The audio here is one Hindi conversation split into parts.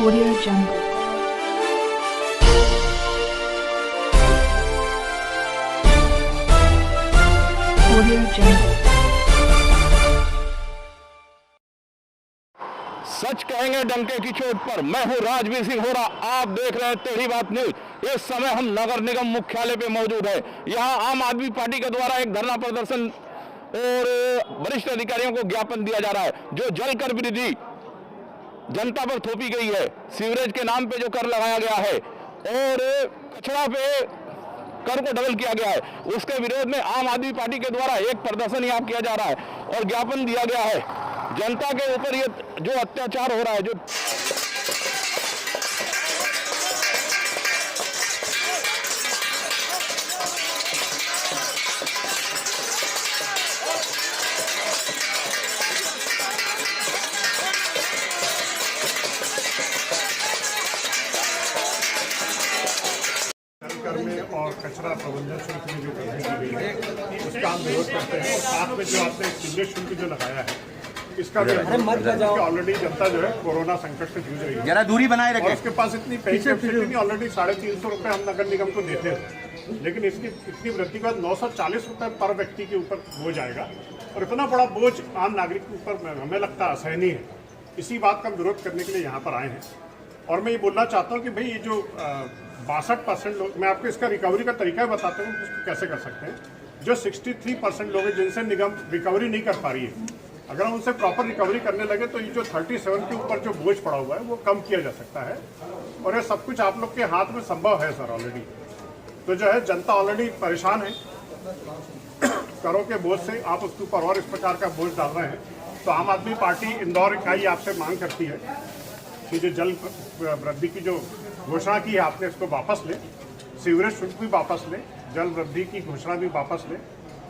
Audio Jungle. Audio Jungle. सच कहेंगे डंके की चोट पर। मैं हूं राजवीर सिंह होरा, आप देख रहे हैं टेढ़ी बात न्यूज। इस समय हम नगर निगम मुख्यालय पे मौजूद है। यहां आम आदमी पार्टी के द्वारा एक धरना प्रदर्शन और वरिष्ठ अधिकारियों को ज्ञापन दिया जा रहा है। जो जलकर वृद्धि जनता पर थोपी गई है, सीवरेज के नाम पे जो कर लगाया गया है और कचरा पे कर को डबल किया गया है, उसके विरोध में आम आदमी पार्टी के द्वारा एक प्रदर्शन यहाँ किया जा रहा है और ज्ञापन दिया गया है। जनता के ऊपर ये जो अत्याचार हो रहा है, जो में और कचरा प्रबंधन शुल्क में जो वृद्धि की गई है उसका हम विरोध करते हैं। और साथ में जो आपने सीवरेज शुल्क जो लगाया है इसका भी ऑलरेडी जनता जो है कोरोना संकट से जूझ रही है। जरा दूरी बनाए रखें। और उसके पास इतनी कैपेसिटी नहीं, ऑलरेडी 350 रुपये हम नगर निगम को देते हैं, लेकिन इसकी इतनी वृद्धि के बाद 940 रुपये पर व्यक्ति के ऊपर बोझ आएगा और इतना बड़ा बोझ आम नागरिक के ऊपर हमें लगता है असहनीय है। इसी बात का हम विरोध करने के लिए यहाँ पर आए हैं। और मैं ये बोलना चाहता हूँ कि भाई ये जो 62% लोग, मैं आपको इसका रिकवरी का तरीका बताता हूँ इसको कैसे कर सकते हैं। जो 63% लोग हैं जिनसे निगम रिकवरी नहीं कर पा रही है, अगर हम उनसे प्रॉपर रिकवरी करने लगे तो ये जो 37 के ऊपर जो बोझ पड़ा हुआ है वो कम किया जा सकता है। और ये सब कुछ आप लोग के हाथ में संभव है सर ऑलरेडी। तो जो है जनता ऑलरेडी परेशान है करों के बोझ से, आप उसके ऊपर और इस प्रकार का बोझ डाल रहे हैं। तो आम आदमी पार्टी इंदौर इकाई आपसे मांग करती है कि जो जल वृद्धि की जो घोषणा की है आपने, इसको वापस ले, सीवरेज शुल्क भी वापस ले, जल वृद्धि की घोषणा भी वापस ले,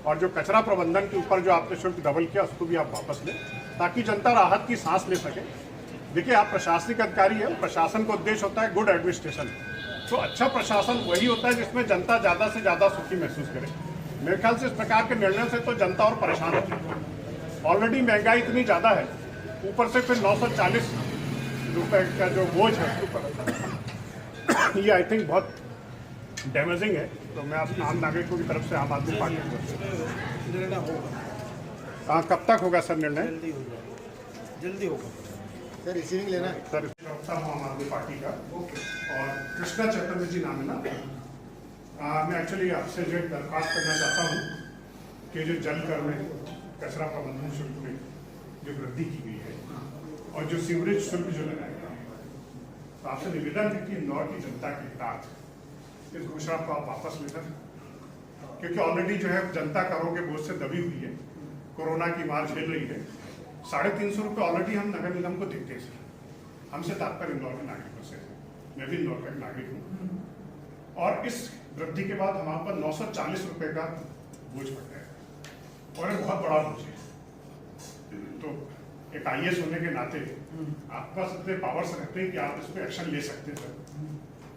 और जो कचरा प्रबंधन के ऊपर जो आपने शुल्क डबल किया उसको भी आप वापस ले, ताकि जनता राहत की सांस ले सके। देखिए, आप प्रशासनिक अधिकारी है, प्रशासन का उद्देश्य होता है गुड एडमिनिस्ट्रेशन। तो अच्छा प्रशासन वही होता है जिसमें जनता ज़्यादा से ज़्यादा सुखी महसूस करे। मेरे ख्याल से इस प्रकार के निर्णय से तो जनता और परेशान होती है। ऑलरेडी महंगाई इतनी ज़्यादा है, ऊपर से फिर 940 रुपये का जो बोझ है ये आई थिंक बहुत डैमेजिंग है। तो मैं आप आम नागरिकों की तरफ से आम आदमी पार्टी कब तक होगा सर निर्णय? जल्दी होगा सर, रिसीविंग लेना है सर। आम आदमी पार्टी का और कृष्णा चैतन्य जी नाम है ना। मैं एक्चुअली आपसे जो दरख्वास्त करना चाहता हूँ कि जो जल कर में, कचरा प्रबंधन शुल्क में जो वृद्धि की गई है और जो सीवरेज शुल्क जो लगाया गया है, तो आपसे निवेदन है कि इंदौर की जनता के हितार्थ इस घोषणा को आप वापस ले सकें, क्योंकि ऑलरेडी जो है जनता करों के बोझ से दबी हुई है, कोरोना की मार झेल रही है। 350 रुपये ऑलरेडी हम नगर निगम को देते हैं सर। हमसे तात्पर्य इंदौर के नागरिकों से, मैं भी इंदौर का एक नागरिक हूँ। और इस वृद्धि के बाद हमारे पर 940 रुपये का बोझ पड़ गया और एक बहुत बड़ा बोझ है। तो एक IAS होने के नाते आपके पास इतने पावर्स रहते हैं कि आप इस पर एक्शन ले सकते हैं सर।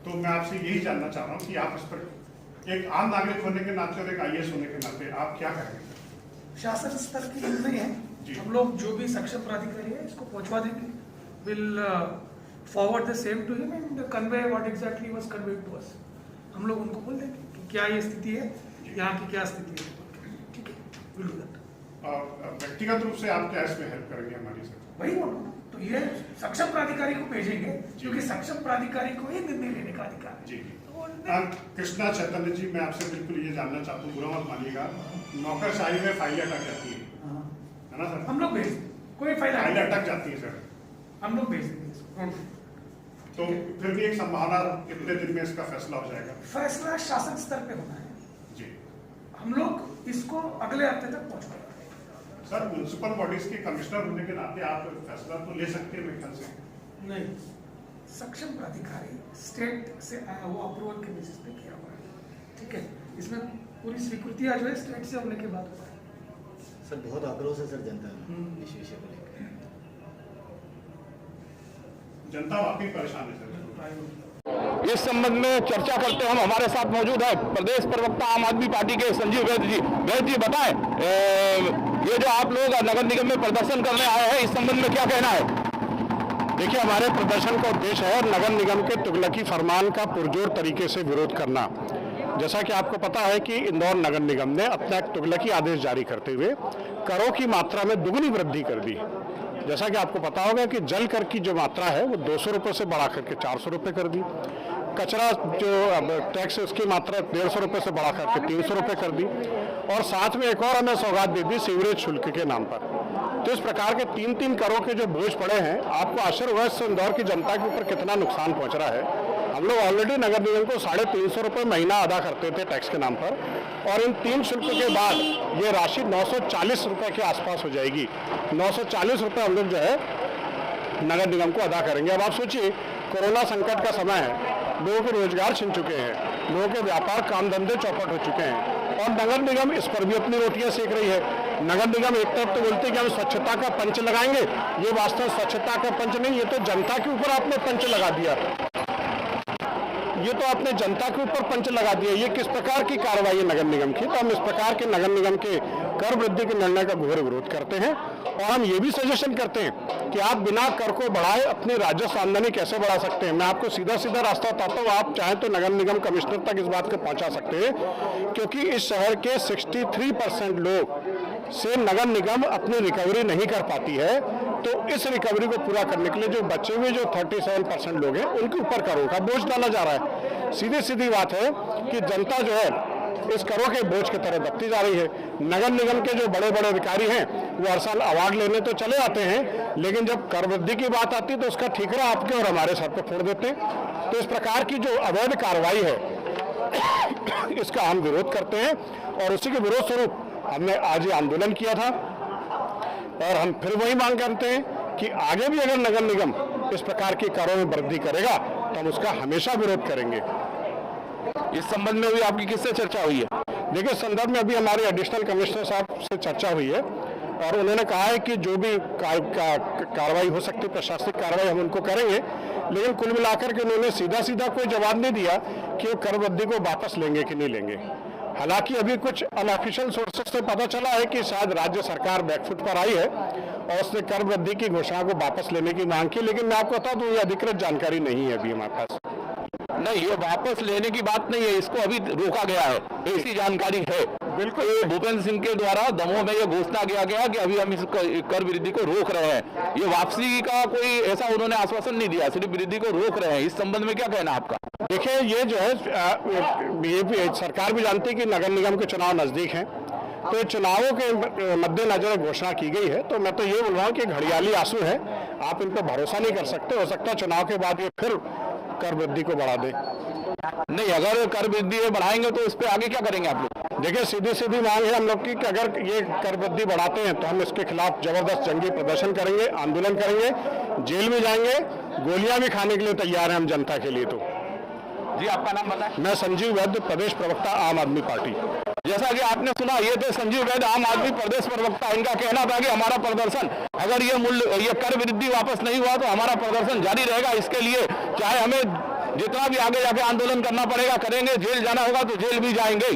तो मैं आपसे यही जानना चाह रहा हूँ कि आप इस पर एक आम नागरिक होने के नाते और एक IAS होने के नाते आप क्या करेंगे? शासन स्तर की निर्णय है, हम लोग जो भी सक्षम प्राधिकारी है इसको पहुंचवा देंगे। Will forward the same to him and convey what exactly was conveyed to us. हम लोग उनको बोल देंगे कि क्या ये स्थिति है, यहाँ की क्या स्थिति है। ठीक है, विल डू दैट। व्यक्तिगत रूप से आप क्या इसमें हेल्प करेंगे हमारी सर? वही बोलो, तो ये सक्षम प्राधिकारी को भेजेंगे क्योंकि सक्षम प्राधिकारी को ही निर्णय लेने का अधिकार है। जी। कृष्णा चैतन्य जी, मैं आपसे बिल्कुल ये जानना चाहता हूँ, बुरा मत मानिएगा, नौकरशाही में फाइलें अटक जाती है ना सर? हम लोग भेज देंगे, कोई फायदा फाइलें अटक जाती है सर, हम लोग भेज देंगे इसको। तो फिर भी एक संभावना कितने दिन में इसका फैसला हो जाएगा? फैसला शासन स्तर पे होना है जी। हम लोग इसको अगले हफ्ते तक पहुंचा। सर, म्युनिसिपल बॉडीज के कमिश्नर होने के नाते आप फैसला तो ले सकते हैं मेरे ख्याल से। नहीं, सक्षम प्राधिकारी स्टेट से आया वो अप्रूवल के बेसिस पे किया हुआ है। ठीक है, इसमें पूरी स्वीकृतियां जो है स्टेट से होने के बाद होता है। सर बहुत आक्रोश है सर जनता में इस विषय को लेकर। जनता वाकई परेशान है सर। इस संबंध में चर्चा करते हम हमारे साथ मौजूद है प्रदेश प्रवक्ता आम आदमी पार्टी के संजीव वैद्य जी। वैद्य जी, बताएं, ये जो आप लोग नगर निगम में प्रदर्शन करने आए हैं, इस संबंध में क्या कहना है? देखिए, हमारे प्रदर्शन का उद्देश्य है नगर निगम के तुगलकी फरमान का पुरजोर तरीके से विरोध करना। जैसा कि आपको पता है कि इंदौर नगर निगम ने अपना एक तुगलकी आदेश जारी करते हुए करों की मात्रा में दुगनी वृद्धि कर दी। जैसा कि आपको पता होगा कि जल कर की जो मात्रा है वो 200 रुपये से बढ़ा करके 400 रुपये कर दी। कचरा जो टैक्स है उसकी मात्रा 150 रुपये से बढ़ा करके 300 रुपये कर दी, और साथ में एक और हमें सौगात दे दी सीवरेज शुल्क के नाम पर। तो इस प्रकार के 3-3 करों के जो बोझ पड़े हैं, आपको आश्चर्य हुआ इससे इंदौर की जनता के ऊपर कितना नुकसान पहुंच रहा है। हम लोग ऑलरेडी नगर निगम को 350 रुपये महीना अदा करते थे टैक्स के नाम पर, और इन 3 शुल्क के बाद ये राशि 940 रुपये के आसपास हो जाएगी। 940 रुपये हम लोग जो है नगर निगम को अदा करेंगे। अब आप सोचिए, कोरोना संकट का समय है, लोगों के रोजगार छिन चुके हैं, लोगों के व्यापार काम धंधे चौपट हो चुके हैं, और नगर निगम इस पर भी अपनी रोटियां सेक रही है। नगर निगम एक तरफ तो बोलते हैं कि हम स्वच्छता का पंच लगाएंगे, ये वास्तव स्वच्छता का पंच नहीं, ये तो जनता के ऊपर आपने पंच लगा दिया। ये तो आपने जनता के ऊपर पंच लगा दिया। ये किस प्रकार की कार्रवाई है नगर निगम की? तो हम इस प्रकार के नगर निगम के कर वृद्धि के निर्णय का घोर विरोध करते हैं, और हम ये भी सजेशन करते हैं कि आप बिना कर को बढ़ाए अपनी राजस्व आमदनी कैसे बढ़ा सकते हैं। मैं आपको सीधा सीधा रास्ता बताता हूँ, आप चाहें तो नगर निगम कमिश्नर तक इस बात को पहुंचा सकते हैं, क्योंकि इस शहर के 63% लोग से नगर निगम अपनी रिकवरी नहीं कर पाती है। तो इस रिकवरी को पूरा करने के लिए जो बचे हुए जो 37% लोग हैं, उनके ऊपर करों का बोझ डाला जा रहा है। सीधी सीधी बात है कि जनता जो है इस करों के बोझ की तरह दबती जा रही है। नगर निगम के जो बड़े बड़े अधिकारी हैं वो हर साल अवार्ड लेने तो चले आते हैं, लेकिन जब कर वृद्धि की बात आती है तो उसका ठीकरा आपके और हमारे सर पर फोड़ देते हैं। तो इस प्रकार की जो अवैध कार्रवाई है इसका हम विरोध करते हैं, और उसी के विरोध स्वरूप हमने आज ये आंदोलन किया था, और हम फिर वही मांग करते हैं कि आगे भी अगर नगर निगम इस प्रकार की करों में वृद्धि करेगा तो हम उसका हमेशा विरोध करेंगे। इस संबंध में भी आपकी किससे चर्चा हुई है? देखिए, इस संदर्भ में अभी हमारे एडिशनल कमिश्नर साहब से चर्चा हुई है, और उन्होंने कहा है कि जो भी कार्रवाई हो सकती है, प्रशासनिक कार्रवाई हम उनको करेंगे, लेकिन कुल मिलाकर के उन्होंने सीधा सीधा कोई जवाब नहीं दिया कि वो कर वृद्धि को वापस लेंगे कि नहीं लेंगे। हालांकि अभी कुछ अनऑफिशियल सोर्सेस से पता चला है कि शायद राज्य सरकार बैकफुट पर आई है और उसने कर वृद्धि की घोषणा को वापस लेने की मांग की, लेकिन मैं आपको बता दूं ये अधिकृत जानकारी नहीं है अभी हमारे पास। नहीं, ये वापस लेने की बात नहीं है, इसको अभी रोका गया है, ऐसी जानकारी है। बिल्कुल, भूपेंद्र सिंह के द्वारा दमोह में ये घोषणा किया गया कि अभी हम इस कर वृद्धि को रोक रहे हैं। ये वापसी का कोई ऐसा उन्होंने आश्वासन नहीं दिया, सिर्फ वृद्धि को रोक रहे हैं। इस संबंध में क्या कहना आपका? देखिए, ये जो है ये भी सरकार भी जानती है कि नगर निगम के चुनाव नजदीक हैं, तो चुनावों के मद्देनजर घोषणा की गई है। तो मैं तो ये बोल रहा हूँ कि घड़ियाली आंसू है, आप इन पर भरोसा नहीं कर सकते। हो सकता है चुनाव के बाद ये फिर कर वृद्धि को बढ़ा दे। नहीं, अगर कर वृद्धि बढ़ाएंगे तो इस पे आगे क्या करेंगे आप लोग? देखिए, सीधी सीधी मांग है हम लोग की कि अगर ये कर वृद्धि बढ़ाते हैं तो हम इसके खिलाफ जबरदस्त जंगी प्रदर्शन करेंगे, आंदोलन करेंगे, जेल में जाएंगे, गोलियां भी खाने के लिए तैयार हैं हम जनता के लिए। तो जी, आपका नाम बताएं। मैं संजीव वैद्य, प्रदेश प्रवक्ता आम आदमी पार्टी। जैसा कि आपने सुना, ये थे संजीव वैद्य, आम आदमी प्रदेश प्रवक्ता। इनका कहना था कि हमारा प्रदर्शन, अगर ये कर वृद्धि वापस नहीं हुआ तो हमारा प्रदर्शन जारी रहेगा। इसके लिए चाहे हमें जितना भी आगे जाके आंदोलन करना पड़ेगा करेंगे, जेल जाना होगा तो जेल भी जाएंगे।